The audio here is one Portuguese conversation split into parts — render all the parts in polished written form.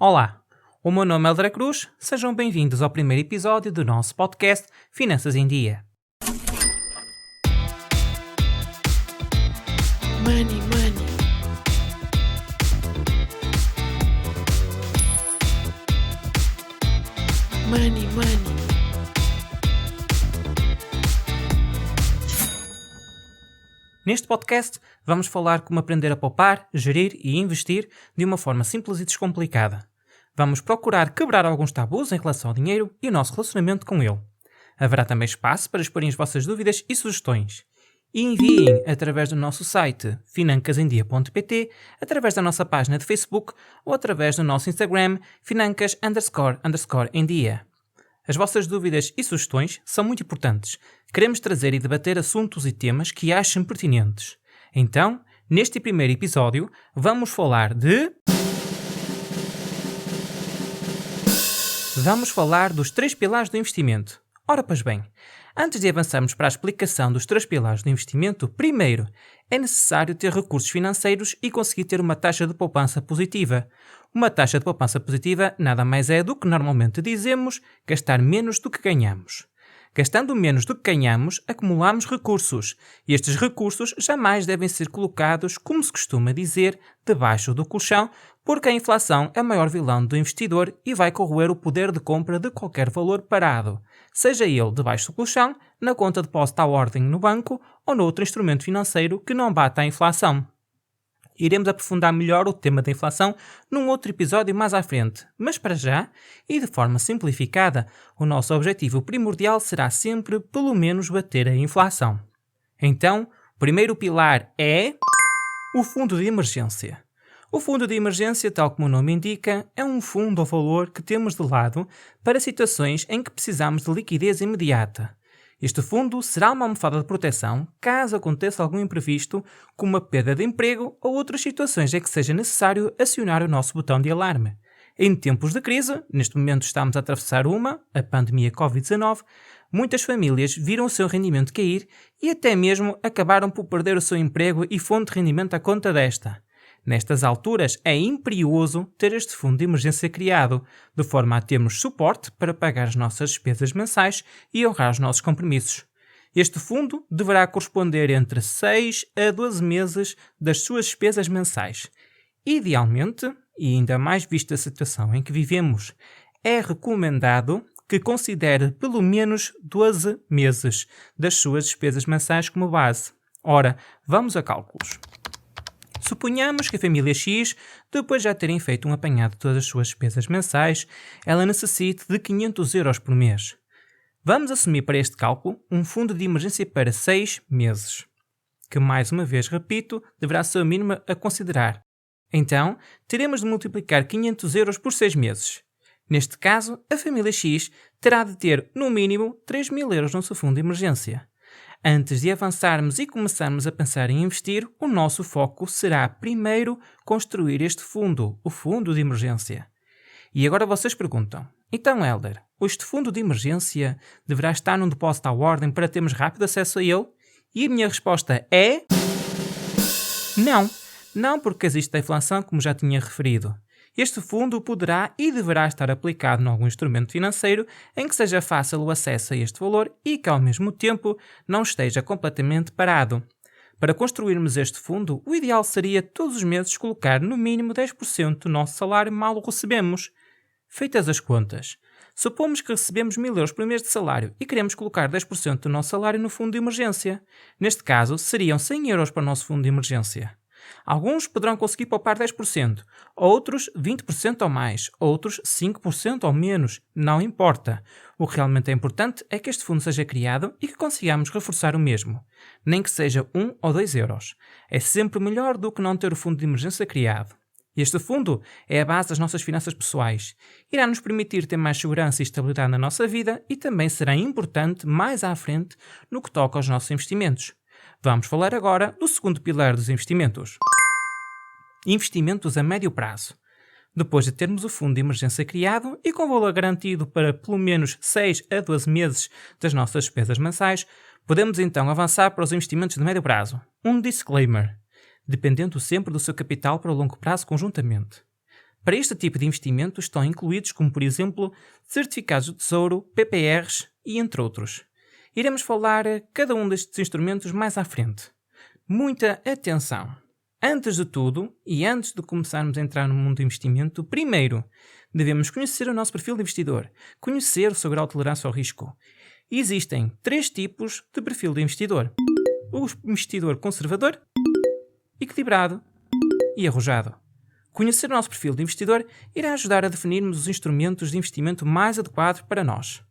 Olá, o meu nome é Helder Cruz, sejam bem-vindos ao primeiro episódio do nosso podcast Finanças em Dia. Money, money. Money, money. Neste podcast, vamos falar como aprender a poupar, gerir e investir de uma forma simples e descomplicada. Vamos procurar quebrar alguns tabus em relação ao dinheiro e o nosso relacionamento com ele. Haverá também espaço para exporem as vossas dúvidas e sugestões. E enviem através do nosso site financasemdia.pt, através da nossa página de Facebook ou através do nosso Instagram financas__endia. As vossas dúvidas e sugestões são muito importantes. Queremos trazer e debater assuntos e temas que achem pertinentes. Então, neste primeiro episódio, vamos falar dos 3 pilares do investimento. Ora, pois bem, antes de avançarmos para a explicação dos 3 pilares do investimento, primeiro, é necessário ter recursos financeiros e conseguir ter uma taxa de poupança positiva. Uma taxa de poupança positiva nada mais é do que normalmente dizemos gastar menos do que ganhamos. Gastando menos do que ganhamos, acumulamos recursos. E estes recursos jamais devem ser colocados, como se costuma dizer, debaixo do colchão, porque a inflação é o maior vilão do investidor e vai corroer o poder de compra de qualquer valor parado, seja ele debaixo do colchão, na conta de depósito à ordem no banco ou noutro instrumento financeiro que não bata a inflação. Iremos aprofundar melhor o tema da inflação num outro episódio mais à frente, mas para já, e de forma simplificada, o nosso objetivo primordial será sempre, pelo menos, bater a inflação. Então, o primeiro pilar é o fundo de emergência. O fundo de emergência, tal como o nome indica, é um fundo ou valor que temos de lado para situações em que precisamos de liquidez imediata. Este fundo será uma almofada de proteção caso aconteça algum imprevisto, como a perda de emprego ou outras situações em que seja necessário acionar o nosso botão de alarme. Em tempos de crise, neste momento estamos a atravessar a pandemia Covid-19, muitas famílias viram o seu rendimento cair e até mesmo acabaram por perder o seu emprego e fonte de rendimento à conta desta. Nestas alturas, é imperioso ter este fundo de emergência criado, de forma a termos suporte para pagar as nossas despesas mensais e honrar os nossos compromissos. Este fundo deverá corresponder entre 6 a 12 meses das suas despesas mensais. Idealmente, e ainda mais vista a situação em que vivemos, é recomendado que considere pelo menos 12 meses das suas despesas mensais como base. Ora, vamos a cálculos. Suponhamos que a família X, depois de já terem feito um apanhado de todas as suas despesas mensais, ela necessite de 500 euros por mês. Vamos assumir para este cálculo um fundo de emergência para 6 meses, que mais uma vez, repito, deverá ser o mínimo a considerar. Então, teremos de multiplicar 500 euros por 6 meses. Neste caso, a família X terá de ter, no mínimo, 3.000 euros no seu fundo de emergência. Antes de avançarmos e começarmos a pensar em investir, o nosso foco será primeiro construir este fundo, o fundo de emergência. E agora vocês perguntam, então Helder, este fundo de emergência deverá estar num depósito à ordem para termos rápido acesso a ele? E a minha resposta é... Não porque existe a inflação, como já tinha referido. Este fundo poderá e deverá estar aplicado em algum instrumento financeiro em que seja fácil o acesso a este valor e que, ao mesmo tempo, não esteja completamente parado. Para construirmos este fundo, o ideal seria todos os meses colocar no mínimo 10% do nosso salário mal o recebemos. Feitas as contas, supomos que recebemos 1.000 euros por mês de salário e queremos colocar 10% do nosso salário no fundo de emergência. Neste caso, seriam 100 euros para o nosso fundo de emergência. Alguns poderão conseguir poupar 10%, outros 20% ou mais, outros 5% ou menos, não importa. O que realmente é importante é que este fundo seja criado e que consigamos reforçar o mesmo, nem que seja 1 ou 2 euros. É sempre melhor do que não ter o fundo de emergência criado. Este fundo é a base das nossas finanças pessoais. Irá nos permitir ter mais segurança e estabilidade na nossa vida e também será importante mais à frente no que toca aos nossos investimentos. Vamos falar agora do segundo pilar dos investimentos. Investimentos a médio prazo. Depois de termos o fundo de emergência criado e com valor garantido para pelo menos 6 a 12 meses das nossas despesas mensais, podemos então avançar para os investimentos de médio prazo. Um disclaimer. Dependendo sempre do seu capital para o longo prazo conjuntamente. Para este tipo de investimento estão incluídos, como por exemplo, certificados de tesouro, PPRs e entre outros. Iremos falar cada um destes instrumentos mais à frente. Muita atenção! Antes de tudo, e antes de começarmos a entrar no mundo do investimento, primeiro devemos conhecer o nosso perfil de investidor, conhecer o seu grau de tolerância ao risco. Existem 3 tipos de perfil de investidor: o investidor conservador, equilibrado e arrojado. Conhecer o nosso perfil de investidor irá ajudar a definirmos os instrumentos de investimento mais adequados para nós.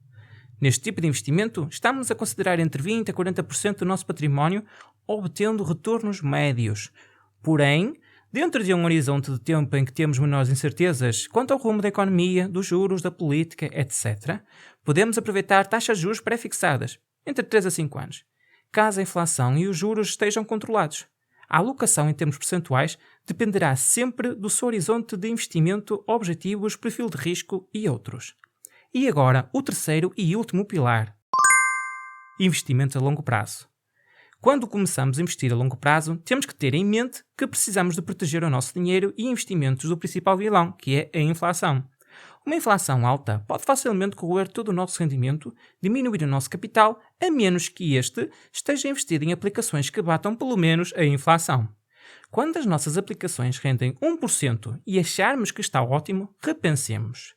Neste tipo de investimento, estamos a considerar entre 20% a 40% do nosso património, obtendo retornos médios. Porém, dentro de um horizonte de tempo em que temos menores incertezas quanto ao rumo da economia, dos juros, da política, etc., podemos aproveitar taxas de juros pré-fixadas, entre 3 a 5 anos, caso a inflação e os juros estejam controlados. A alocação em termos percentuais dependerá sempre do seu horizonte de investimento, objetivos, perfil de risco e outros. E agora, o terceiro e último pilar: investimento a longo prazo. Quando começamos a investir a longo prazo, temos que ter em mente que precisamos de proteger o nosso dinheiro e investimentos do principal vilão, que é a inflação. Uma inflação alta pode facilmente corroer todo o nosso rendimento, diminuir o nosso capital, a menos que este esteja investido em aplicações que batam pelo menos a inflação. Quando as nossas aplicações rendem 1% e acharmos que está ótimo, repensemos.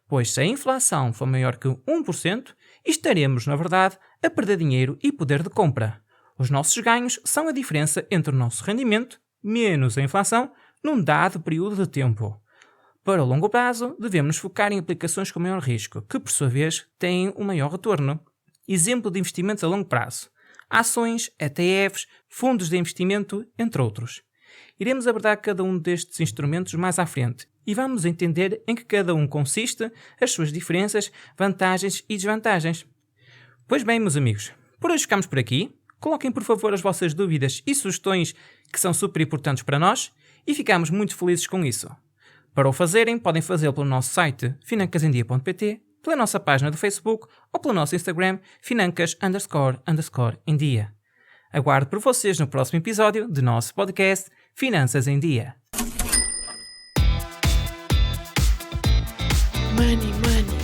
Pois se a inflação for maior que 1%, estaremos, na verdade, a perder dinheiro e poder de compra. Os nossos ganhos são a diferença entre o nosso rendimento menos a inflação num dado período de tempo. Para o longo prazo, devemos focar em aplicações com maior risco, que por sua vez têm um maior retorno. Exemplo de investimentos a longo prazo: ações, ETFs, fundos de investimento, entre outros. Iremos abordar cada um destes instrumentos mais à frente e vamos entender em que cada um consiste, as suas diferenças, vantagens e desvantagens. Pois bem, meus amigos, por hoje ficamos por aqui. Coloquem por favor as vossas dúvidas e sugestões, que são super importantes para nós, e ficamos muito felizes com isso. Para o fazerem, podem fazê-lo pelo nosso site financasemdia.pt, pela nossa página do Facebook ou pelo nosso Instagram financas__em dia. Aguardo por vocês no próximo episódio do nosso podcast Finanças em Dia. Money, money.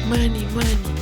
Money, money.